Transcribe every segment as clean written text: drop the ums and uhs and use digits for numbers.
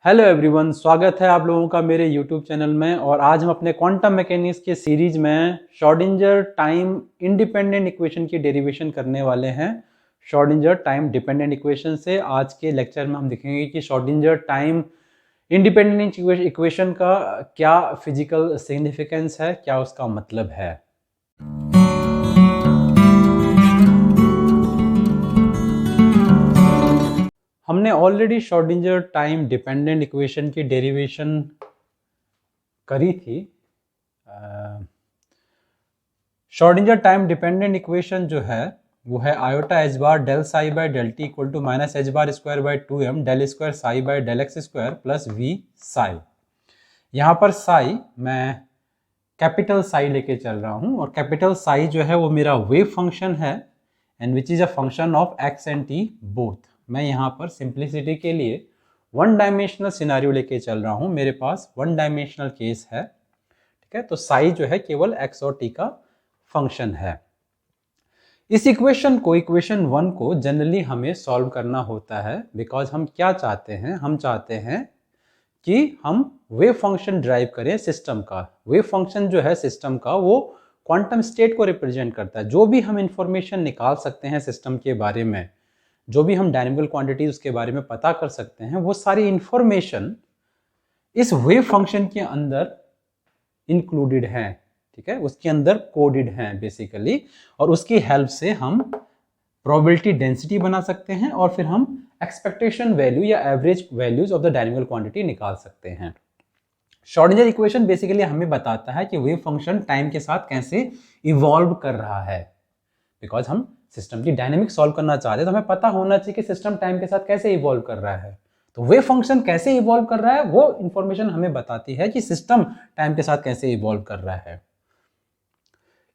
Hello everyone, स्वागत है आप लोगों का मेरे यूट्यूब चैनल में। और आज हम अपने क्वांटम मैकेनिक्स के सीरीज में श्रोडिंगर टाइम इंडिपेंडेंट इक्वेशन की डेरिवेशन करने वाले हैं। श्रोडिंगर टाइम डिपेंडेंट इक्वेशन से आज के लेक्चर में हम देखेंगे कि श्रोडिंगर टाइम इंडिपेंडेंट इक्वेशन का क्या फिजिकल सिग्निफिकेंस है, क्या उसका मतलब है। हमने already Schrodinger time dependent equation की डेरिवेशन करी थी। श्रोडिंगर टाइम डिपेंडेंट इक्वेशन जो है वो है iota H bar del psi by del T equal to minus H bar square by 2m del square psi by del x square plus V psi. यहाँ पर साई मैं capital Sai लेके चल रहा हूँ और कैपिटल साई जो है वो मेरा वेव फंक्शन है and which is a function of x and T both. मैं यहाँ पर सिंप्लिसिटी के लिए वन डायमेंशनल सिनारियो लेके चल रहा हूँ, मेरे पास वन डायमेंशनल केस है। ठीक है, तो साई जो है केवल एक्स और टी का फंक्शन है। इस इक्वेशन को, इक्वेशन 1 को जनरली हमें सॉल्व करना होता है बिकॉज हम क्या चाहते हैं, हम चाहते हैं कि हम वेव फंक्शन ड्राइव करें सिस्टम का। वेव फंक्शन जो है सिस्टम का वो क्वांटम स्टेट को रिप्रेजेंट करता है। जो भी हम इंफॉर्मेशन निकाल सकते हैं सिस्टम के बारे में, जो भी हम डायनेमिकल क्वांटिटी उसके बारे में पता कर सकते हैं, वो सारी इंफॉर्मेशन इस वेव फंक्शन के अंदर इंक्लूडेड हैं। ठीक है, उसके अंदर कोडेड हैं बेसिकली, और उसकी हेल्प से हम प्रोबेबिलिटी डेंसिटी बना सकते हैं और फिर हम एक्सपेक्टेशन वैल्यू या average values of the dynamical quantity निकाल सकते हैं। श्रोडिंगर इक्वेशन बेसिकली हमें बताता है कि वेव फंक्शन टाइम के साथ कैसे इवॉल्व कर रहा है। बिकॉज हम सिस्टम की डायनेमिक सॉल्व करना चाह रहे हैं तो हमें पता होना चाहिए कि सिस्टम टाइम के साथ कैसे इवॉल्व कर रहा है। तो वेव फंक्शन कैसे इवॉल्व कर रहा है वो इंफॉर्मेशन हमें बताती है कि सिस्टम टाइम के साथ कैसे इवॉल्व कर रहा है।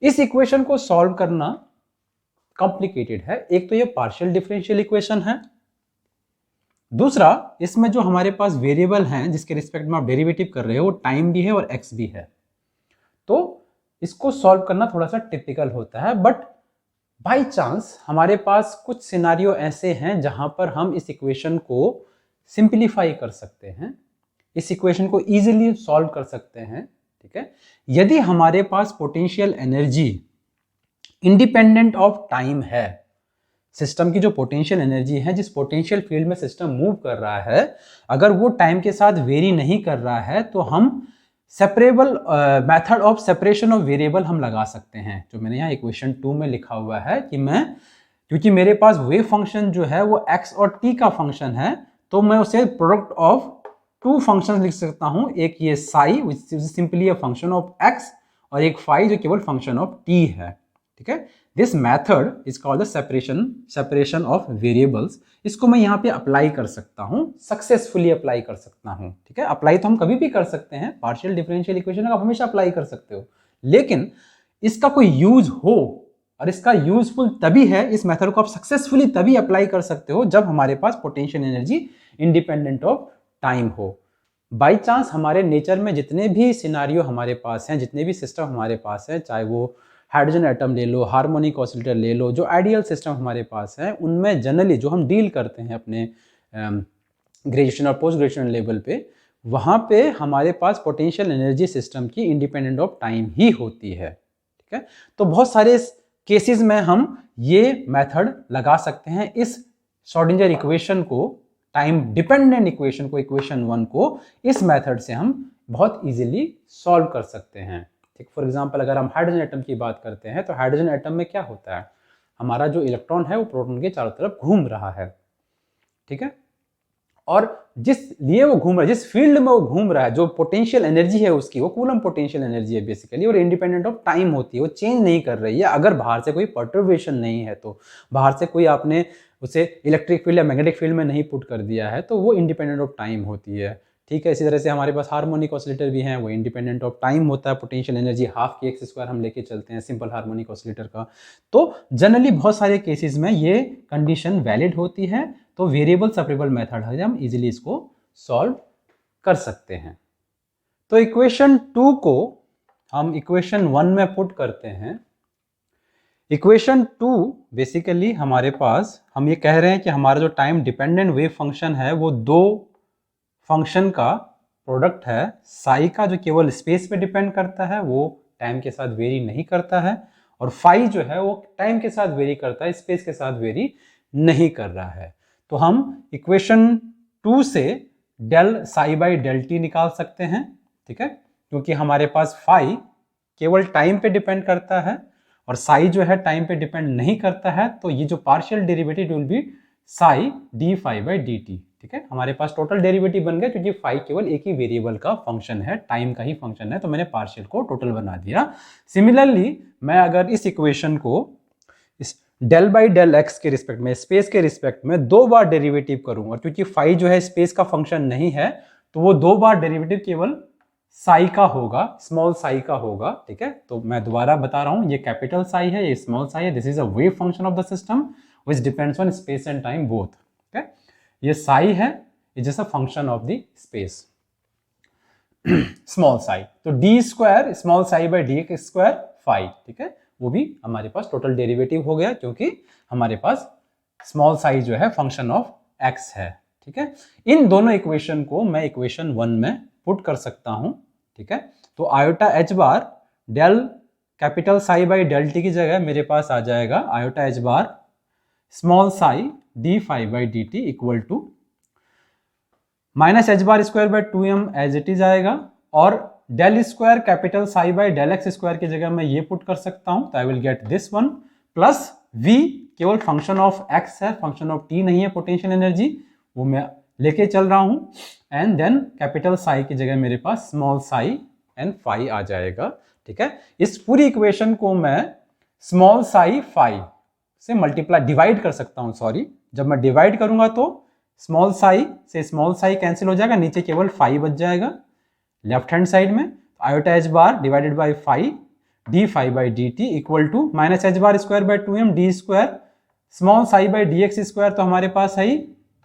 इस इक्वेशन को सॉल्व करना कॉम्प्लिकेटेड है। एक तो ये पार्शियल डिफरेंशियल इक्वेशन है, दूसरा इसमें जो हमारे पास वेरिएबल हैं जिसके रिस्पेक्ट में आप डेरिवेटिव कर रहे हो वो टाइम भी है और एक्स भी है। तो इसको सॉल्व करना थोड़ा सा टिपिकल होता है, बट बाय चांस हमारे पास कुछ सिनारियो ऐसे हैं जहां पर हम इस इक्वेशन को सिंप्लीफाई कर सकते हैं, इस इक्वेशन को इजीली सॉल्व कर सकते हैं। ठीक है, यदि हमारे पास potential energy independent of time है, सिस्टम की जो पोटेंशियल एनर्जी है, जिस पोटेंशियल फील्ड में सिस्टम मूव कर रहा है, अगर वो टाइम के साथ वेरी नहीं कर रहा है तो हम separable method of separation of variable हम लगा सकते हैं। जो मैंने यहाँ इक्वेशन 2 में लिखा हुआ है कि मैं, क्योंकि मेरे पास वेव फंक्शन जो है वो एक्स और टी का फंक्शन है, तो मैं उसे प्रोडक्ट ऑफ टू फंक्शन लिख सकता हूं। एक ये Sai which is simply a function of x, और एक फाई जो केवल फंक्शन ऑफ टी है। ठीक है, this method is called the separation of variables. इसको मैं यहाँ पे अप्लाई कर सकता हूँ, सक्सेसफुली अप्लाई कर सकता हूँ। ठीक है, अप्लाई तो हम कभी भी कर सकते हैं, पार्शियल डिफरेंशियल इक्वेशन आप हमेशा अप्लाई कर सकते हो, लेकिन इसका कोई यूज हो, और इसका यूजफुल तभी है, इस मेथड को आप सक्सेसफुली तभी अप्लाई कर सकते हो जब हमारे पास potential energy independent of time हो। बाई चांस हमारे नेचर में जितने भी सिनारियो हमारे पास हैं, जितने भी सिस्टम हमारे पास हैं, चाहे वो हाइड्रोजन एटम ले लो, हार्मोनिक ऑसिलेटर ले लो, जो आइडियल सिस्टम हमारे पास है, उनमें जनरली जो हम डील करते हैं अपने ग्रेजुएशन और पोस्ट ग्रेजुएशन लेवल पे, वहाँ पे हमारे पास पोटेंशियल एनर्जी सिस्टम की इंडिपेंडेंट ऑफ टाइम ही होती है। ठीक है, तो बहुत सारे केसेस में हम ये मेथड लगा सकते हैं। इस श्रोडिंगर इक्वेशन को, टाइम डिपेंडेंट इक्वेशन को, इक्वेशन 1 को, इस मेथड से हम बहुत इजीली सॉल्व कर सकते हैं। ठीक, फॉर एग्जांपल अगर हम हाइड्रोजन एटम की बात करते हैं तो हाइड्रोजन एटम में क्या होता है, हमारा जो इलेक्ट्रॉन है वो प्रोटॉन के चारों तरफ घूम रहा है। ठीक है, और जिस लिए वो घूम रहा है, जिस फील्ड में वो घूम रहा है, जो पोटेंशियल एनर्जी है उसकी, वो कूलम पोटेंशियल एनर्जी है बेसिकली, और इंडिपेंडेंट ऑफ टाइम होती है, वो चेंज नहीं कर रही है। अगर बाहर से कोई पर्टर्बेशन नहीं है, तो बाहर से कोई आपने उसे इलेक्ट्रिक फील्ड या मैग्नेटिक फील्ड में नहीं पुट कर दिया है, तो वो इंडिपेंडेंट ऑफ टाइम होती है। ठीक है, इसी तरह से हमारे पास हार्मोनिक ऑसिलेटर भी हैं, वो इंडिपेंडेंट ऑफ टाइम होता है। पोटेंशियल एनर्जी हाफ के एक्स स्क्वायर हम लेके चलते हैं सिंपल हार्मोनिक ऑसिलेटर का। तो जनरली बहुत सारे केसेस में ये कंडीशन वैलिड होती है, तो वेरिएबल सेपरेबल मेथड है, हम इजीली इसको सॉल्व कर सकते हैं। तो इक्वेशन 2 को हम इक्वेशन 1 में पुट करते हैं। इक्वेशन 2 बेसिकली हमारे पास, हम ये कह रहे हैं कि हमारा जो टाइम डिपेंडेंट वेव फंक्शन है वो दो फंक्शन का प्रोडक्ट है, साई का जो केवल स्पेस पे डिपेंड करता है वो टाइम के साथ वेरी नहीं करता है, और फाई जो है वो टाइम के साथ वेरी करता है, स्पेस के साथ वेरी नहीं कर रहा है। तो हम इक्वेशन 2 से del psi by del t निकाल सकते हैं, ठीक है, क्योंकि हमारे पास फाई केवल टाइम पे डिपेंड करता है और साई जो है टाइम पे डिपेंड नहीं करता है, तो ये जो partial derivative will be psi d phi by D t, ठीक है। हमारे पास टोटल डेरिवेटिव बन गया क्योंकि फाई केवल एक ही वेरिएबल का फंक्शन है, टाइम का ही फंक्शन है, तो मैंने पार्शियल को टोटल बना दिया। सिमिलरली मैं अगर इस इक्वेशन को इस डेल बाई डेल एक्स के रिस्पेक्ट में, स्पेस के रिस्पेक्ट में 2 बार डेरिवेटिव करूं, और क्योंकि फाई जो है स्पेस का फंक्शन नहीं है तो वो 2 बार डेरिवेटिव केवल साई का होगा, स्मॉल साई का होगा, ठीक है। तो मैं दोबारा बता रहा हूं, ये कैपिटल साई है, ये स्मॉल साई है, this is a wave function of the system which depends on space and time both, ठीक है। ये साई है, is just a function of the space, small psi. तो D square small psi by D x square phi, ठीक है, वो भी हमारे पास टोटल डेरिवेटिव हो गया क्योंकि हमारे पास स्मॉल साई जो है फंक्शन ऑफ एक्स है, ठीक है। इन दोनों इक्वेशन को मैं इक्वेशन 1 में पुट कर सकता हूं, ठीक है। तो iota H bar del capital psi by del t की जगह मेरे पास आ जाएगा iota H bar small psi d phi by D T equal to minus H bar square by 2m as it is आएगा, और del square capital psi by del x square की जगह मैं ये पुट कर सकता हूं, तो I will get this one, plus v केवल फंक्शन ऑफ x है, फंक्शन ऑफ t नहीं है, पोटेंशियल एनर्जी वो मैं लेके चल रहा हूं, एंड देन कैपिटल साई की जगह मेरे पास स्मॉल साई एंड फाई आ जाएगा, ठीक है। इस पूरी इक्वेशन को मैं स्मॉल साई फाई से मल्टीप्लाई डिवाइड कर सकता हूं, सॉरी, जब मैं डिवाइड करूंगा तो स्मॉल साई से स्मॉल साई कैंसिल हो जाएगा, नीचे केवल फाई बच जाएगा लेफ्ट हैंड साइड में, iota H bar divided by phi D phi by D T equal to minus H bar square by 2m D square small psi by D x square, तो हमारे पास है ही,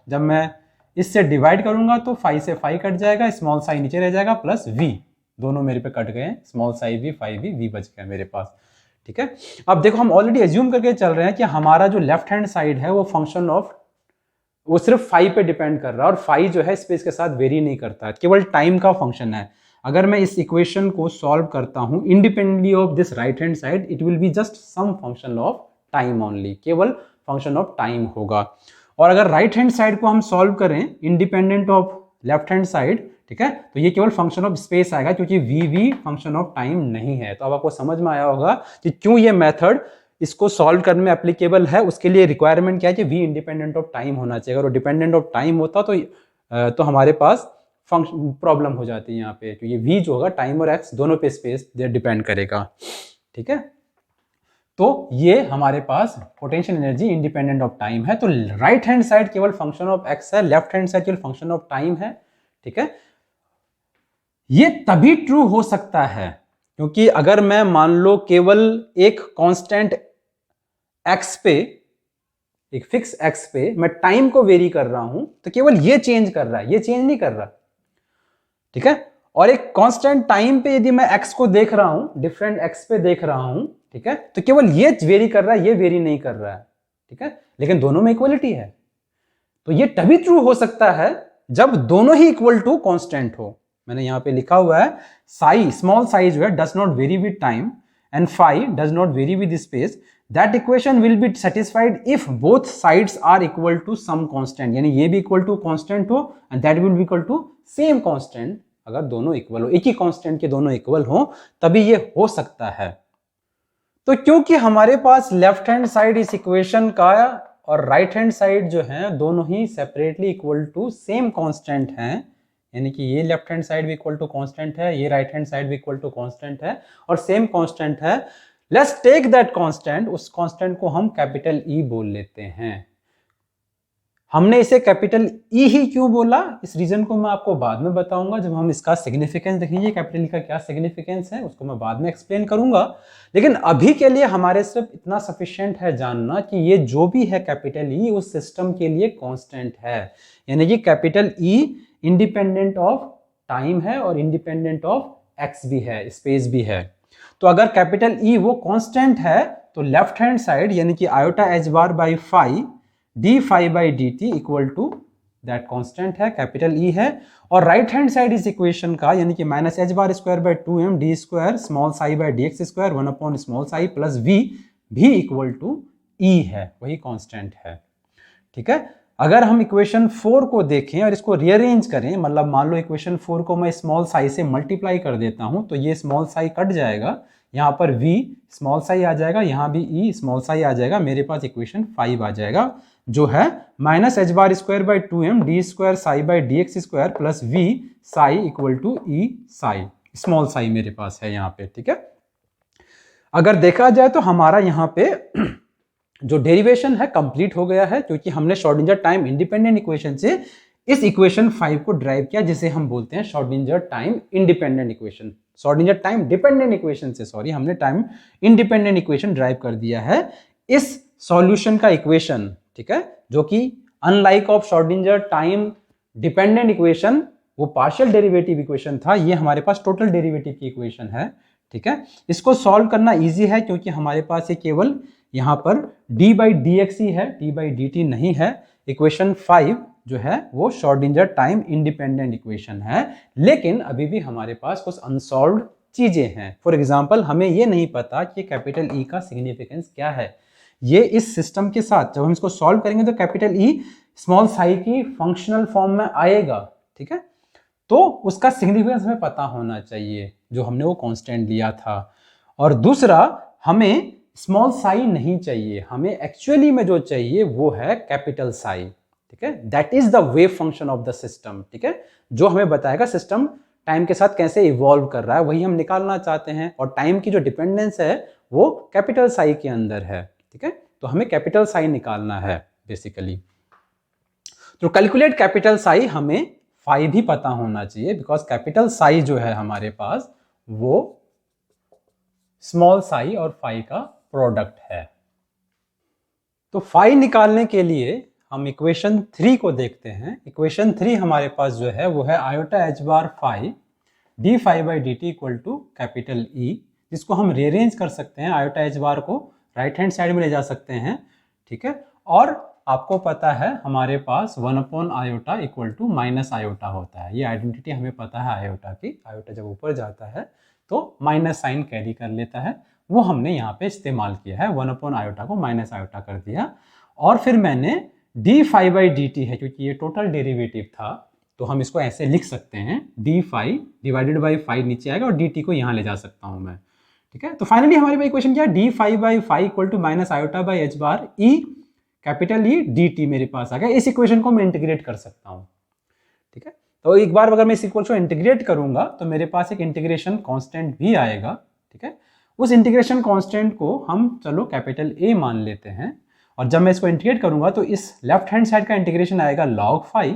जब मैं इससे divide करूंगा तो phi से फाई कट जाएगा, स्मॉल साई नीचे रह जाएगा, प्लस v, दोनों मेरे पे कट गए, small psi v phi v बच गया मेरे पास, ठीक है। अब देखो हम ऑलरेडी एज्यूम करके चल रहे हैं कि हमारा जो लेफ्ट हैंड साइड है वो फंक्शन ऑफ, वो सिर्फ फाई पे डिपेंड कर रहा है, और फाई जो है स्पेस के साथ वेरी नहीं करता है, केवल टाइम का फंक्शन है। अगर मैं इस इक्वेशन को सॉल्व करता हूं independently of this right hand side, it will be just some function of time only, केवल फंक्शन ऑफ टाइम होगा। और अगर राइट हैंड साइड को हम सॉल्व करें independent of left hand side, ठीक है, तो ये केवल फंक्शन ऑफ स्पेस आएगा क्योंकि वी फंक्शन ऑफ टाइम नहीं है। तो अब आपको समझ में आया होगा कि क्यों ये मेथड इसको सॉल्व करने में एप्लीकेबल है। उसके लिए रिक्वायरमेंट क्या है कि v इंडिपेंडेंट ऑफ टाइम होना चाहिए। अगर वो डिपेंडेंट ऑफ टाइम होता तो हमारे पास फंक्शन प्रॉब्लम हो जाती है यहाँ पे, क्योंकि v जो होगा टाइम और x दोनों पे स्पेस डिपेंड करेगा, ठीक है। तो ये हमारे पास potential energy independent of time है। तो राइट हैंड साइड केवल फंक्शन ऑफ x है, लेफ्ट हैंड साइड केवल फंक्शन ऑफ टाइम है, ठीक है। ये तभी ट्रू हो सकता है क्योंकि अगर मैं मान लो केवल एक कांस्टेंट x पे, एक फिक्स x पे मैं टाइम को वेरी कर रहा हूं, तो केवल ये चेंज कर रहा है, ये चेंज नहीं कर रहा, ठीक है। और एक कांस्टेंट टाइम पे यदि मैं x को देख रहा हूं, डिफरेंट x पे देख रहा हूं, ठीक है, तो केवल ये वेरी कर रहा है, ये वेरी नहीं कर रहा है, ठीक है, लेकिन दोनों में इक्वलिटी है। तो ये तभी ट्रू हो सकता है जब दोनों ही इक्वल टू कांस्टेंट हो। मैंने यहां पे लिखा हुआ है साई, स्मॉल साई जो है does not vary with time and phi does not vary with space, that equation will be satisfied if both sides are equal to some constant, यानी ये भी इक्वल टू कांस्टेंट हो and that will be equal to same constant. अगर दोनों equal हो, एक ही constant के दोनों इक्वल हो, तभी ये हो सकता है। तो क्योंकि हमारे पास लेफ्ट हैंड साइड इस इक्वेशन का और राइट हैंड साइड जो है दोनों ही separately equal to same constant हैं, यानी कि ये लेफ्ट हैंड साइड भी इक्वल टू कांस्टेंट है, ये राइट हैंड साइड भी इक्वल टू कांस्टेंट है और सेम कांस्टेंट है, लेट्स टेक दैट कांस्टेंट, उस कांस्टेंट को हम कैपिटल ई बोल लेते हैं। हमने इसे कैपिटल ई ही क्यों बोला, इस रीजन को मैं आपको बाद में बताऊंगा जब हम इसका सिग्निफिकेंस देखेंगे, कैपिटल ई का क्या सिग्निफिकेंस है उसको मैं बाद में एक्सप्लेन करूंगा। लेकिन अभी के लिए हमारे सिर्फ इतना सफिशिएंट है जानना कि ये जो भी है कैपिटल ई उस सिस्टम के लिए कांस्टेंट है, यानी कि capital E independent of time है और इंडिपेंडेंट ऑफ एक्स भी है, स्पेस भी है। तो अगर कैपिटल ई वो कांस्टेंट है तो लेफ्ट हैंड साइड यानी कि iota H bar by phi D phi by D T equal to that constant है, कैपिटल ई है, और राइट हैंड साइड इस इक्वेशन का यानी कि minus H bar square by 2m D square small psi by D x square 1 upon small psi plus V भी equal to E है, वही कांस्टेंट है। ठीक है, अगर हम इक्वेशन 4 को देखें और इसको रीअरेंज करें, मतलब मान लो इक्वेशन 4 को मैं स्मॉल साई से मल्टीप्लाई कर देता हूं तो ये स्मॉल साई कट जाएगा, यहां पर v स्मॉल साई आ जाएगा, यहां भी e स्मॉल साई आ जाएगा, मेरे पास इक्वेशन 5 आ जाएगा जो है minus H bar square by 2m D square psi by D x square plus V psi equal to E psi, small psi मेरे पास है यहाँ पे। ठीक है, अगर देखा जाए तो हमारा यहाँ पे जो डेरिवेशन है कंप्लीट हो गया है, क्योंकि हमने श्रोडिंगर टाइम इंडिपेंडेंट इक्वेशन से इस इक्वेशन 5 को ड्राइव किया, जिसे हम बोलते हैं Schrodinger time independent equation. Schrodinger time dependent equation से हमने टाइम इंडिपेंडेंट इक्वेशन ड्राइव कर दिया है इस सॉल्यूशन का इक्वेशन। ठीक है, जो कि unlike of Schrodinger time dependent equation, वो पार्शियल डेरिवेटिव इक्वेशन था, ये हमारे पास टोटल डेरिवेटिव की इक्वेशन है। ठीक है, इसको सॉल्व करना इजी है क्योंकि हमारे पास ये केवल यहां पर d बाई डी एक्स ही है, d बाई डी टी नहीं है। इक्वेशन 5 जो है वो श्रोडिंगर टाइम इंडिपेंडेंट इक्वेशन है, लेकिन अभी भी हमारे पास कुछ अनसॉल्व्ड चीजें हैं। फॉर एग्जांपल, हमें ये नहीं पता कि कैपिटल ई का सिग्निफिकेंस क्या है। ये इस सिस्टम के साथ जब हम इसको सॉल्व करेंगे तो कैपिटल ई स्मॉल साई की फंक्शनल फॉर्म में आएगा। ठीक है, तो उसका सिग्निफिकेंस हमें पता होना चाहिए, जो हमने वो कांस्टेंट लिया था। और दूसरा, हमें स्मॉल साई नहीं चाहिए, हमें एक्चुअली में जो चाहिए वो है कैपिटल साई। ठीक है, that is the wave function of the system. ठीक है, जो हमें बताएगा सिस्टम टाइम के साथ कैसे इवॉल्व कर रहा है, वही हम निकालना चाहते हैं। और टाइम की जो डिपेंडेंस है वो कैपिटल साई के अंदर है। ठीक है, तो हमें कैपिटल साई निकालना है बेसिकली। तो कैलकुलेट कैपिटल साई हमें 5 भी पता होना चाहिए, बिकॉज कैपिटल साई जो है हमारे पास वो स्मॉल साई और 5 का प्रोडक्ट है। तो 5 निकालने के लिए हम इक्वेशन 3 को देखते हैं। इक्वेशन 3 हमारे पास जो है वो है iota H bar 5 D 5 by D T equal to capital E, जिसको हम रीअरेंज कर सकते हैं। आयोटा एच बार को राइट हैंड साइड में ले जा सकते हैं। ठीक है, और आपको पता है हमारे पास 1 upon iota equal to minus iota होता है। ये आइडेंटिटी हमें पता है आयोटा की। आयोटा जब ऊपर जाता है तो माइनस साइन कैरी कर लेता है, वो हमने यहाँ पे इस्तेमाल किया है। 1 अपॉन आयोटा को माइनस आयोटा कर दिया, और फिर मैंने डी 5 बाई डी टी है, क्योंकि ये टोटल डेरिवेटिव था तो हम इसको ऐसे लिख सकते हैं, डी 5 डिवाइडेड बाई 5 नीचे आएगा और डी टी को यहाँ ले जा सकता हूँ मैं। ठीक है, तो फाइनली हमारे पास इक्वेशन क्या है, D 5 by 5 equal to minus iota by H bar E capital E D T मेरे पास आ गया। इस इक्वेशन को मैं इंटीग्रेट कर सकता हूँ। ठीक है, तो एक बार अगर मैं इस इक्वेशन को इंटीग्रेट करूंगा तो मेरे पास एक इंटीग्रेशन कांस्टेंट भी आएगा। ठीक है, उस इंटीग्रेशन कांस्टेंट को हम चलो कैपिटल ए मान लेते हैं, और जब मैं इसको इंटीग्रेट करूंगा तो इस लेफ्ट हैंड साइड का इंटीग्रेशन आएगा log 5,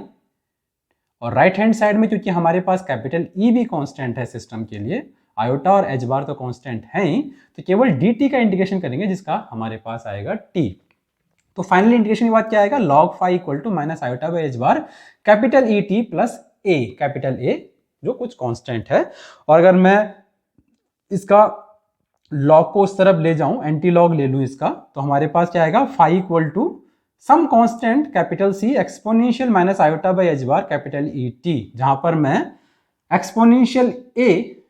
और राइट हैंड साइड में क्योंकि हमारे पास कैपिटल ई भी कांस्टेंट है सिस्टम के लिए, आयोटा और एच बार तो कांस्टेंट है ही, तो केवल डी टी का इंटीग्रेशन करेंगे जिसका हमारे पास आएगा टी। तो फाइनली इंटीग्रेशन के बाद क्या आएगा, log 5 equal to minus iota by H bar capital E T plus A, capital A जो कुछ कांस्टेंट है। और अगर मैं इसका लॉग को उस तरफ ले जाऊं, एंटी लॉग ले लूं इसका, तो हमारे पास क्या आएगा, 5 equal to some constant capital C exponential minus iota by H bar capital E T, जहां पर मैं एक्सपोनेंशियल ए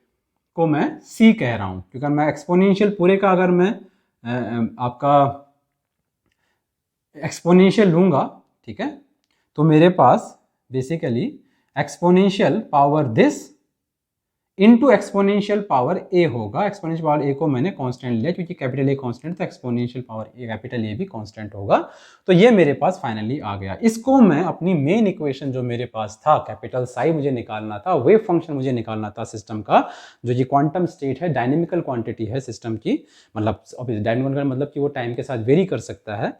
को मैं सी कह रहा हूं, क्योंकि मैं एक्सपोनेंशियल पूरे का अगर मैं आपका एक्सपोनेंशियल लूंगा, ठीक है, तो मेरे पास basically exponential power this into exponential power A होगा। एक्सपोनेंशियल पावर ए को मैंने कांस्टेंट लिया क्योंकि कैपिटल ए कांस्टेंट था, exponential power A capital A भी कांस्टेंट होगा। तो ये मेरे पास फाइनली आ गया। इसको मैं अपनी मेन इक्वेशन जो मेरे पास था, कैपिटल साई मुझे निकालना था, वेव फंक्शन मुझे निकालना था सिस्टम का, जो ये क्वांटम स्टेट है, डायनेमिकल क्वांटिटी है सिस्टम की, मतलब डायनेमिकल मतलब कि वो टाइम के साथ वेरी कर सकता है।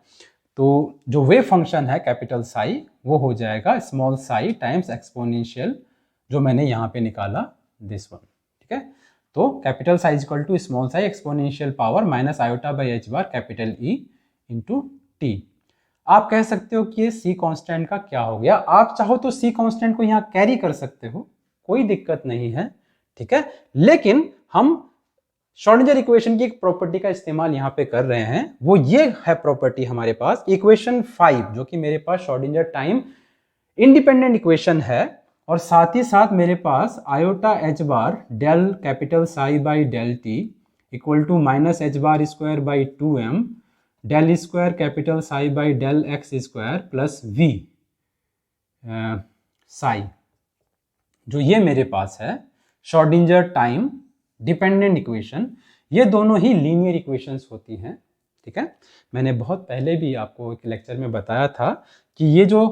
तो जो वेव फंक्शन है कैपिटल साई वो हो जाएगा स्मॉल साई टाइम्स एक्सपोनेंशियल, जो मैंने यहाँ पे निकाला दिस वन। ठीक है, तो capital psi equal to small psi exponential power minus iota by H bar capital E into T. आप कह सकते हो कि ये सी कांस्टेंट का क्या हो गया। आप चाहो तो सी कांस्टेंट को यहाँ कैरी कर सकते हो, कोई दिक्कत नहीं है। ठीक है, लेकिन हम श्रोडिंगर इक्वेशन की एक प्रॉपर्टी का इस्तेमाल यहाँ पे कर रहे हैं, वो ये है प्रॉपर्टी हमारे पास इक्वेशन 5, जो कि मेरे पास श्रोडिंगर टाइम इंडिपेंडेंट इक्वेशन है और साथ ही साथ मेरे पास iota H bar del capital psi by del T equal to minus H bar square by 2m del square capital psi by del x square plus V psi, जो ये मेरे पास है श्रोडिंगर टाइम डिपेंडेंट इक्वेशन। ये दोनों ही linear equations होती हैं, ठीक है। मैंने बहुत पहले भी आपको एक लेक्चर में बताया था कि ये जो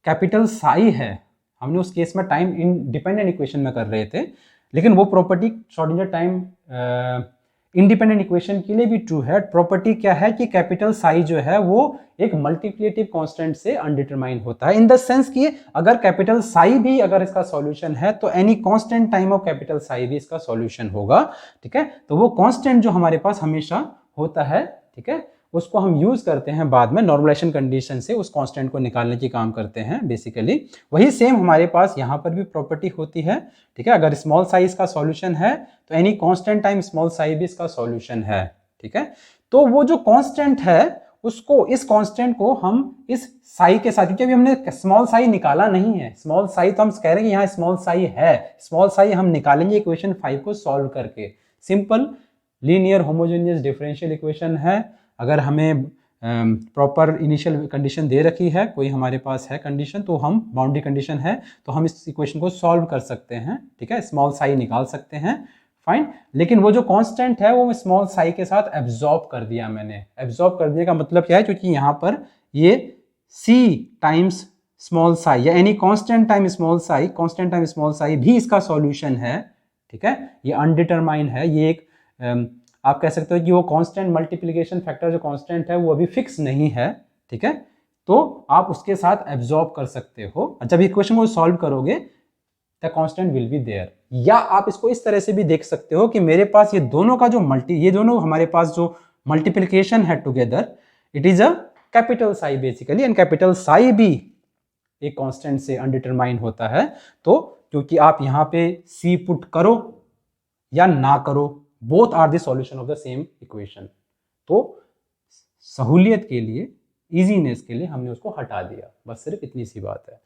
कैपिटल साई है, हमने उस केस में टाइम इंडिपेंडेंट इक्वेशन में कर रहे थे, लेकिन वो property Schrodinger time independent equation के लिए भी ट्रू है। प्रॉपर्टी क्या है कि कैपिटल साई जो है वो एक मल्टीप्लिकेटिव कांस्टेंट से अनडिटरमाइंड होता है, इन द सेंस कि अगर कैपिटल साई भी अगर इसका सॉल्यूशन है तो any constant time of capital Sai भी इसका सॉल्यूशन होगा, ठीक है। तो वो कांस्टेंट जो हमारे पास हमेशा होता है, ठीक है, उसको हम यूज करते हैं बाद में नॉर्मलाइजेशन कंडीशन से उस कांस्टेंट को निकालने की काम करते हैं बेसिकली। वही सेम हमारे पास यहाँ पर भी प्रॉपर्टी होती है, ठीक है। अगर स्मॉल साइज का सॉल्यूशन है तो any constant time small size भी इसका सॉल्यूशन है, ठीक है। तो वो जो कांस्टेंट है उसको, इस कांस्टेंट को हम इस साई के साथ, क्योंकि अभी हमने स्मॉल साई निकाला नहीं है, स्मॉल साई तो हम कह रहे हैं कि यहाँ स्मॉल साई है, स्मॉल साई हम निकालेंगे इक्वेशन 5 को सॉल्व करके। Simple linear homogeneous differential equation है। अगर हमें प्रॉपर इनिशियल कंडीशन दे रखी है, कोई हमारे पास है कंडीशन, तो हम बाउंड्री कंडीशन है तो हम इस इक्वेशन को सॉल्व कर सकते हैं, ठीक है, स्मॉल साई निकाल सकते हैं, फाइन। लेकिन वो जो कांस्टेंट है वो स्मॉल साई के साथ एब्जॉर्ब कर दिया मैंने। एब्जॉर्ब कर दिया का मतलब क्या है, क्योंकि यहाँ पर ये c टाइम्स स्मॉल साई या any constant time small Sai, constant time small Sai भी इसका सॉल्यूशन है, ठीक है। ये अनडिटरमाइंड है, ये एक आप कह सकते हो कि वो कांस्टेंट मल्टीप्लिकेशन फैक्टर जो कांस्टेंट है वो अभी फिक्स नहीं है, ठीक है। तो आप उसके साथ एब्जॉर्ब कर सकते हो। जब इक्वेशन को सॉल्व करोगे the constant will be there. या आप इसको इस तरह से भी देख सकते हो कि मेरे पास ये दोनों का जो ये दोनों हमारे पास जो मल्टीप्लिकेशन है together, it is a capital Sai basically, and capital Sai भी एक कांस्टेंट से अनडिटरमाइंड होता है। तो क्योंकि आप यहाँ पे c पुट करो या ना करो, both are the solution of the same equation. तो सहूलियत के लिए, इजीनेस के लिए हमने उसको हटा दिया, बस सिर्फ इतनी सी बात है।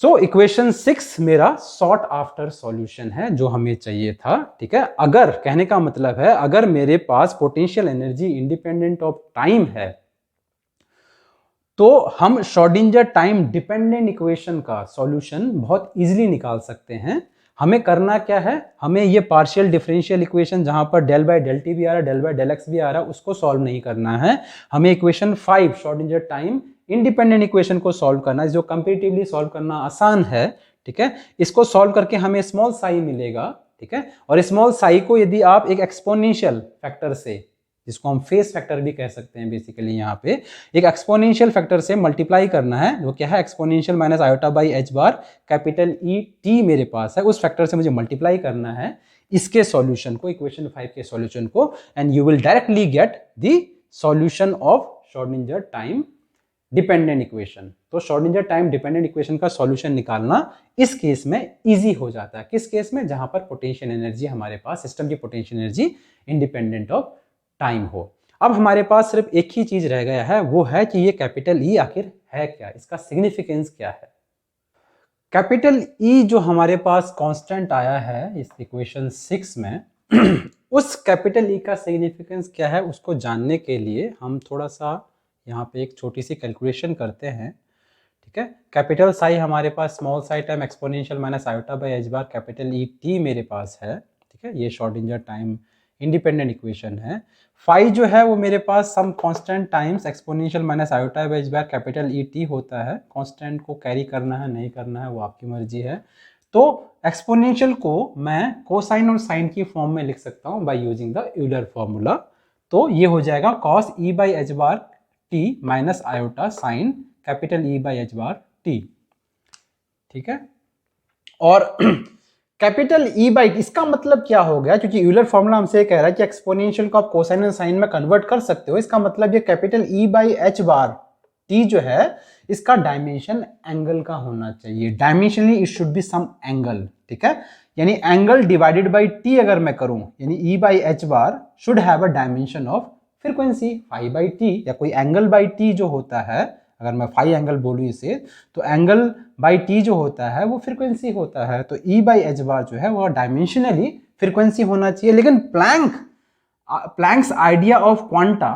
सो इक्वेशन 6 मेरा सॉर्ट आफ्टर सॉल्यूशन है जो हमें चाहिए था, ठीक है। अगर, कहने का मतलब है, अगर मेरे पास potential energy independent of time है तो हम श्रोडिंगर टाइम डिपेंडेंट इक्वेशन का सॉल्यूशन बहुत इजीली निकाल सकते हैं। हमें करना क्या है, हमें ये पार्शियल डिफरेंशियल इक्वेशन जहां पर डेल बाय डेल टी भी आ रहा है, डेल बाय डेल एक्स भी आ रहा है, उसको सॉल्व नहीं करना है। हमें equation 5 Schrodinger time independent equation को सॉल्व करना है, जो कंपैरेटिवली सॉल्व करना आसान है, ठीक है। इसको सॉल्व करके हमें स्मॉल साई मिलेगा, ठीक है। और स्मॉल साई को यदि आप एक एक्सपोनेंशियल फैक्टर से, जिसको हम फेस फैक्टर भी कह सकते हैं बेसिकली, यहाँ पे एक एक्सपोनेंशियल फैक्टर से मल्टीप्लाई करना है, जो क्या है exponential minus iota by H bar capital E T मेरे पास है, उस फैक्टर से मुझे मल्टीप्लाई करना है इसके सॉल्यूशन को, इक्वेशन 5 के सॉल्यूशन को, and you will directly get the solution of Schrodinger time dependent equation. तो श्रोडिंगर टाइम डिपेंडेंट इक्वेशन का सॉल्यूशन निकालना इस केस में इजी हो जाता है। किस केस में, जहां पर पोटेंशियल एनर्जी हमारे पास, सिस्टम की potential energy independent of time हो। अब हमारे पास सिर्फ एक ही चीज रह गया है, वो है कि ये कैपिटल ई आखिर है क्या, इसका सिग्निफिकेंस क्या है। कैपिटल ई जो हमारे पास कांस्टेंट आया है इस इक्वेशन 6 में उस कैपिटल ई का सिग्निफिकेंस क्या है, उसको जानने के लिए हम थोड़ा सा यहाँ पे एक छोटी सी कैलकुलेशन करते हैं, ठीक है। कैपिटल साई हमारे पास small psi time exponential minus iota by H bar capital E T मेरे पास है, ठीक है। ये श्रोडिंगर टाइम इंडिपेंडेंट इक्वेशन है। फाई जो है वो मेरे पास some constant times exponential minus iota by H bar capital E T होता है। कांस्टेंट को कैरी करना है नहीं करना है वो आपकी मर्जी है। तो एक्सपोनेंशियल को मैं कोसाइन और साइन की फॉर्म में लिख सकता हूँ by using the Euler formula. तो ये हो जाएगा cos E by H bar T minus iota sine capital E by H bar T, ठीक है। और कैपिटल ई बाई, इसका मतलब क्या हो गया, क्योंकि यूलर फॉर्मूला हमसे कह रहा है कि एक्सपोनेंशियल को आप कोसाइन और साइन में कन्वर्ट कर सकते हो। इसका मतलब ये capital E by H bar T जो है इसका डायमेंशन एंगल का होना चाहिए। Dimensionally it should be some angle, ठीक है। यानी एंगल डिवाइडेड बाई टी अगर मैं करूं, यानी E by H bar should have a dimension of frequency phi by T, या कोई एंगल बाई टी जो होता है, अगर मैं फाई एंगल बोलूँ इसे, तो एंगल बाई टी जो होता है वो फ्रीक्वेंसी होता है, तो ई बाई एच बार जो है वो डायमेंशनली फ्रीक्वेंसी होना चाहिए। लेकिन प्लैंक्स आइडिया ऑफ क्वांटा,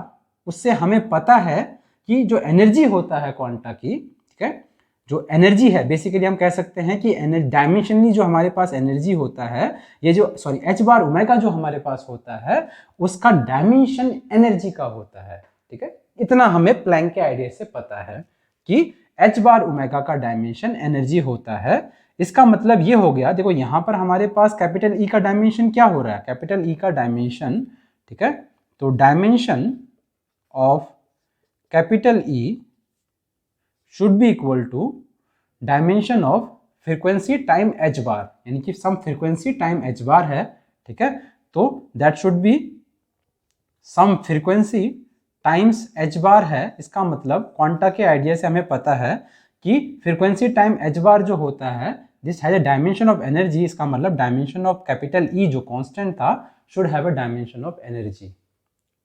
उससे हमें पता है कि जो एनर्जी होता है क्वांटा की, ठीक है, जो एनर्जी है बेसिकली हम कह सकते हैं कि डायमेंशनली जो हमारे पास एनर्जी होता है, ये जो एच बार ओमेगा जो हमारे पास होता है, उसका डायमेंशन एनर्जी का होता है, ठीक है। इतना हमें प्लैंक के आइडिया से पता है कि एच बार ओमेगा का डायमेंशन एनर्जी होता है। इसका मतलब ये हो गया, देखो यहां पर हमारे पास कैपिटल ई का डायमेंशन क्या हो रहा है, कैपिटल ई का डायमेंशन, ठीक है, तो dimension of capital E should be equal to dimension of frequency time H bar, यानी कि some frequency time H bar है, ठीक है, तो that should be some frequency times H bar है। इसका मतलब क्वांटा के आइडिया से हमें पता है कि फ्रीक्वेंसी टाइम एच बार जो होता है this has a dimension of energy, इसका मतलब डायमेंशन ऑफ कैपिटल ई जो कांस्टेंट था should have a dimension of energy,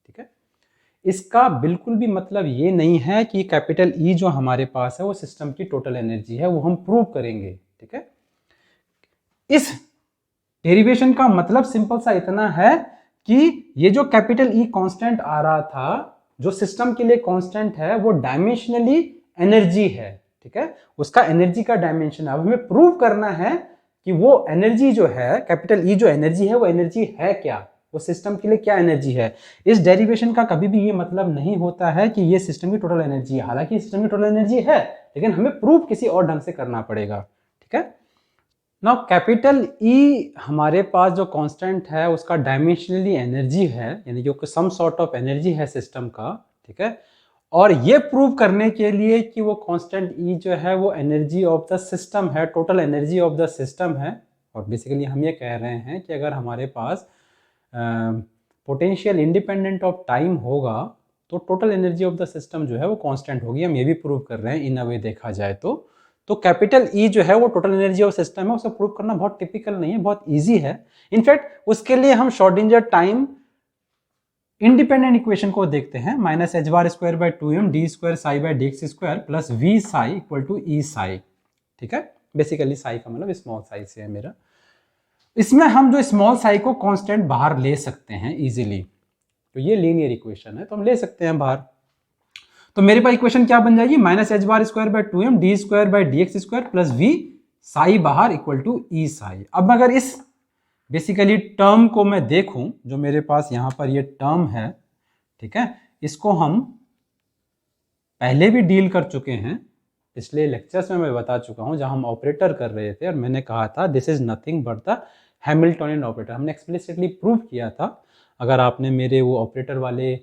ठीक है। इसका बिल्कुल भी मतलब ये नहीं है कि कैपिटल ई जो हमारे पास है वो सिस्टम की टोटल एनर्जी है, वो हम प्रूव करेंगे, ठीक है। इस डेरिवेशन का मतलब सिंपल सा इतना है कि ये जो कैपिटल ई कांस्टेंट आ रहा था, जो सिस्टम के लिए कांस्टेंट है, वो डायमेंशनली एनर्जी है, ठीक है, उसका एनर्जी का डायमेंशन। अब हमें प्रूव करना है कि वो एनर्जी जो है, कैपिटल ई जो एनर्जी है, वो एनर्जी है क्या, वो सिस्टम के लिए क्या एनर्जी है। इस डेरिवेशन का कभी भी ये मतलब नहीं होता है कि ये सिस्टम की टोटल एनर्जी है, हालांकि सिस्टम की टोटल एनर्जी है, लेकिन हमें प्रूव किसी और ढंग से करना पड़ेगा, ठीक है। नाउ कैपिटल ई हमारे पास जो कांस्टेंट है उसका डायमेंशनली एनर्जी है, यानी कि सम सॉर्ट ऑफ एनर्जी है सिस्टम का, ठीक है। और ये प्रूव करने के लिए कि वो कांस्टेंट ई जो है वो एनर्जी ऑफ द सिस्टम है, total energy of the system है, और बेसिकली हम ये कह रहे हैं कि अगर हमारे पास पोटेंशियल इंडिपेंडेंट ऑफ टाइम होगा तो total energy of the system जो है वो कांस्टेंट होगी। हम ये भी प्रूव कर रहे हैं इन अ वे देखा जाए तो कैपिटल ई जो है वो टोटल एनर्जी ऑफ सिस्टम है, उसे प्रूव करना बहुत टिपिकल नहीं है, बहुत इजी है। इनफैक्ट उसके लिए हम श्रोडिंगर टाइम इंडिपेंडेंट इक्वेशन को देखते हैं, minus H bar square by 2m D square psi by D x square plus V psi equal to E psi, ठीक है। बेसिकली साई का मतलब स्मॉल साई से है मेरा। इसमें हम जो स्मॉल साई को कांस्टेंट बाहर ले सकते हैं इजीली, तो ये लीनियर इक्वेशन है तो हम ले सकते हैं बाहर। तो मेरे पास इक्वेशन क्या बन जाएगी, minus H bar square by 2m D square by D x square plus V psi बाहर इक्वल टू ई साई। अब अगर इस बेसिकली टर्म को मैं देखूं, जो मेरे पास यहां पर ये टर्म है, ठीक है, इसको हम पहले भी डील कर चुके हैं, पिछले लेक्चर्स में मैं बता चुका हूं, जहां हम ऑपरेटर कर रहे थे और मैंने कहा था this is nothing but the Hamiltonian operator, हमने एक्सप्लिसिटली प्रूव किया था। अगर आपने मेरे वो ऑपरेटर वाले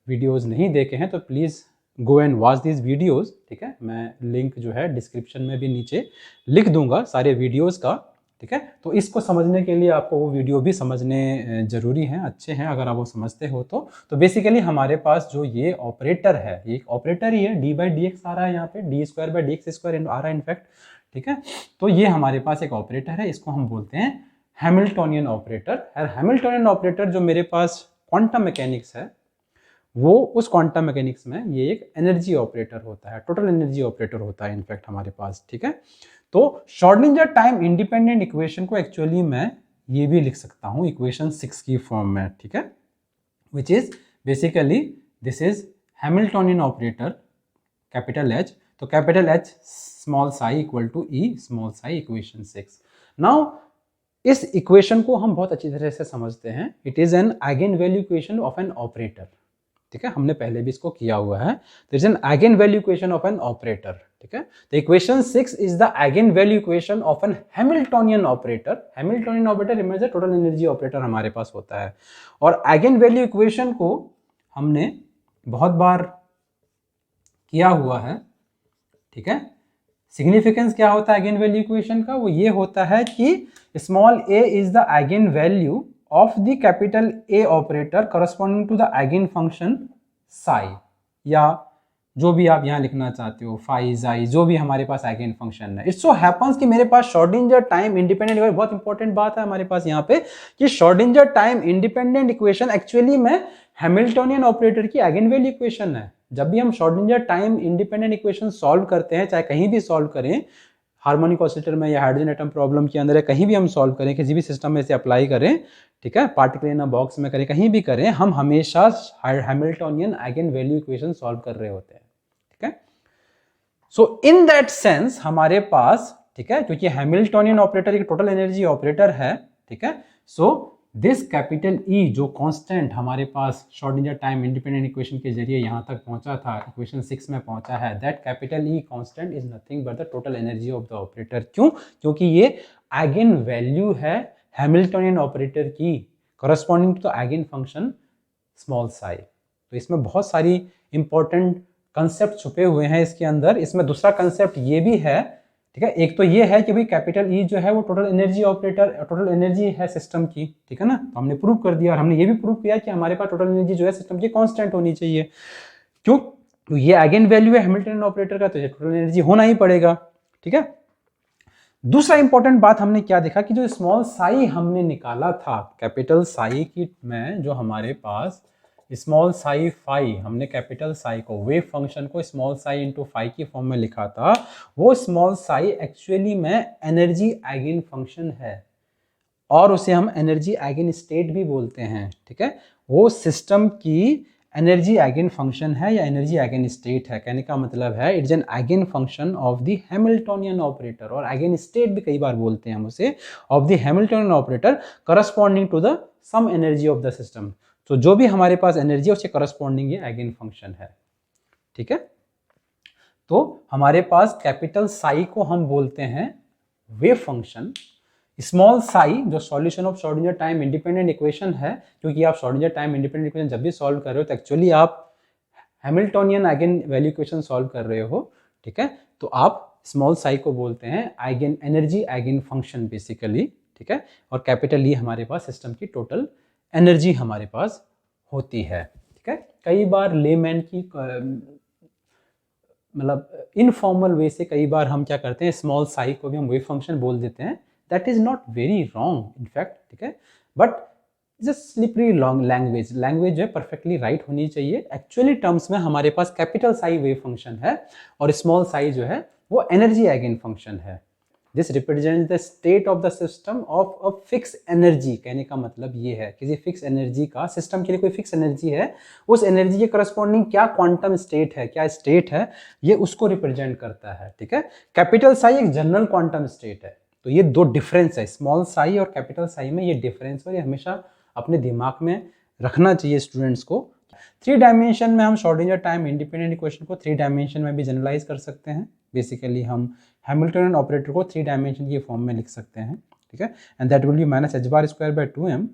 वीडियोस नहीं देखे हैं तो please go and watch this videos, ठीक है। मैं लिंक जो है डिस्क्रिप्शन में भी नीचे लिख दूंगा सारे वीडियोस का, ठीक है। तो इसको समझने के लिए आपको वो वीडियो भी समझने ज़रूरी हैं, अच्छे हैं अगर आप वो समझते हो तो बेसिकली हमारे पास जो ये ऑपरेटर है, ये एक ऑपरेटर ही है, डी बाई डी एक्स आ रहा है यहाँ पे, D square by D x square आ रहा है इनफैक्ट, ठीक है। तो ये हमारे पास एक ऑपरेटर है, इसको हम बोलते हैं हैमिल्टोनियन ऑपरेटर। और हैमिल्टोनियन ऑपरेटर जो मेरे पास क्वांटम मैकेनिक्स है, वो उस क्वांटम मैकेनिक्स में ये एक एनर्जी ऑपरेटर होता है, टोटल एनर्जी ऑपरेटर होता है इनफैक्ट हमारे पास, ठीक है। तो श्रोडिंगर टाइम इंडिपेंडेंट इक्वेशन को एक्चुअली मैं ये भी लिख सकता हूं इक्वेशन 6 की फॉर्म में, ठीक है, which is basically this is Hamiltonian operator capital H, तो capital H small psi equal to E small psi, equation 6। Now इस इक्वेशन को हम बहुत अच्छी तरह से समझते हैं, it is an eigenvalue equation of an operator, ठीक है, हमने पहले भी इसको किया हुआ है। There is an eigenvalue equation of an operator, ठीक है। तो equation 6 is the eigen value equation of an Hamiltonian operator. Hamiltonian operator remains the total energy operator हमारे पास होता है, और आइगन वैल्यू इक्वेशन को हमने बहुत बार किया हुआ है, ठीक है। सिग्निफिकेंस क्या होता है आइगन वैल्यू इक्वेशन का, वो ये होता है कि small a is the eigen value of the capital A operator corresponding to the eigen function psi, या जो भी आप यहाँ लिखना चाहते हो, phi, xi, जो भी हमारे पास आइगन फंक्शन है। इट सो हैपन्स कि मेरे पास श्रोडिंगर टाइम इंडिपेंडेंट, बहुत इंपॉर्टेंट बात है हमारे पास यहाँ पे कि Schrodinger time independent equation actually में हैमिल्टोनियन ऑपरेटर की आइगन वैल्यू इक्वेशन है। जब भी हम Schrödinger time independent equation solve करते हैं, चाहे कहीं भी सॉल्व करें, हार्मोनिक ऑसिलेटर में या हाइड्रोजन एटम प्रॉब्लम के अंदर, कहीं भी हम सॉल्व करें, किसी भी सिस्टम में इसे अप्लाई करें, ठीक है, पार्टिकल इन अ बॉक्स में करें, कहीं भी करें, हम हमेशा Hamiltonian eigen value equation solve कर रहे होते हैं, ठीक है। सो इन दैट सेंस हमारे पास, ठीक है, क्योंकि हैमिल्टोनियन ऑपरेटर एक टोटल एनर्जी ऑपरेटर है, ठीक है, सो दिस कैपिटल ई जो कांस्टेंट हमारे पास श्रोडिंगर टाइम इंडिपेंडेंट इक्वेशन के जरिए यहां तक पहुंचा था, इक्वेशन 6 में पहुंचा है, that capital E constant is nothing but the total energy of the operator. क्यों? क्योंकि ये आइगन वैल्यू है हैमिल्टोनियन ऑपरेटर की, corresponding to the eigenfunction small psi. तो इसमें बहुत सारी इंपॉर्टेंट कंसेप्ट छुपे हुए हैं इसके अंदर। इसमें दूसरा कंसेप्ट ये भी है, ठीक है, एक तो ये है कि भाई कैपिटल ई जो है वो total energy operator, total energy है सिस्टम की, ठीक है ना, तो हमने प्रूव कर दिया। और हमने ये भी प्रूव किया कि हमारे पास टोटल एनर्जी जो है सिस्टम की कांस्टेंट होनी चाहिए। क्यों? तो ये आइगन वैल्यू है हैमिल्टन ऑपरेटर का, तो ये टोटल एनर्जी होना ही पड़ेगा, ठीक है। दूसरा इंपॉर्टेंट बात हमने क्या देखा कि जो स्मॉल साई हमने निकाला था कैपिटल साई की में, जो हमारे पास स्मॉल साई फाई, हमने कैपिटल साई को, वेव फंक्शन को स्मॉल साई इंटू फाई की फॉर्म में लिखा था, वो स्मॉल साई एक्चुअली में एनर्जी आइगन फंक्शन है और उसे हम एनर्जी आइगन स्टेट भी बोलते हैं, ठीक है। वो सिस्टम की एनर्जी आइगन फंक्शन है या एनर्जी आइगन स्टेट है। कहने का मतलब है it is an eigenfunction of the Hamiltonian operator, और आइगन स्टेट भी कई बार बोलते हैं हम उसे, of the Hamiltonian operator corresponding to the some energy of the system. तो जो भी हमारे पास एनर्जी है उसके करस्पॉन्डिंग ये आइगन फंक्शन है, ठीक है। तो हमारे पास कैपिटल साई को हम बोलते हैं वेव फंक्शन, स्मॉल साई जो solution of Schrodinger time independent equation है, क्योंकि आप श्रोडिंगर टाइम इंडिपेंडेंट इक्वेशन जब भी सॉल्व कर रहे हो तो एक्चुअली आप Hamiltonian eigen value equation solve कर रहे हो, ठीक है। तो आप स्मॉल साई को बोलते हैं eigen energy eigen function basically, ठीक है। और कैपिटल ई हमारे पास सिस्टम की टोटल एनर्जी हमारे पास होती है, ठीक है। कई बार लेमैन की मतलब इनफॉर्मल वे से कई बार हम क्या करते हैं, स्मॉल साई को भी हम वेव फंक्शन बोल देते हैं। That is not very wrong in fact, ठीक है, but just slippery long language जो है परफेक्टली राइट होनी चाहिए। एक्चुअली टर्म्स में हमारे पास कैपिटल साई वेव फंक्शन है और स्मॉल साई जो है वो एनर्जी आइगन फंक्शन है। This represent the state of the system of a fix energy. कहने का मतलब ये है किसी फिक्स एनर्जी का, सिस्टम के लिए कोई फिक्स एनर्जी है, उस एनर्जी के करस्पॉन्डिंग क्या क्वांटम स्टेट है, क्या स्टेट है, ये उसको रिप्रेजेंट करता है, ठीक है। कैपिटल साई एक जनरल क्वांटम स्टेट है। तो ये दो डिफरेंस है, स्मॉल साई और कैपिटल साई में ये डिफरेंस है, ये हमेशा अपने दिमाग में रखना चाहिए स्टूडेंट्स को। 3 डायमेंशन में हम श्रोडिंगर टाइम इंडिपेंडेंट इक्वेशन को 3 डायमेंशन में भी जनरलाइज कर सकते हैं। बेसिकली हम हैमिल्टनियन ऑपरेटर को 3 डायमेंशन की फॉर्म में लिख सकते हैं, ठीक है। And that will be minus H bar square by 2m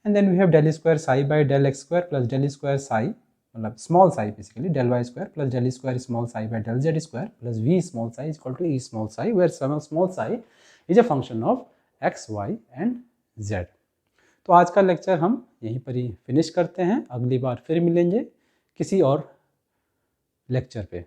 and then we have del square psi by del x square plus del square psi, मतलब small psi basically del Y square plus del square small psi by del Z square plus V small psi equal to E small psi, where small psi is a function of X Y and Z. तो आज का lecture हम यहीं पर ही finish करते हैं, अगली बार फिर मिलेंगे किसी और लेक्चर पे।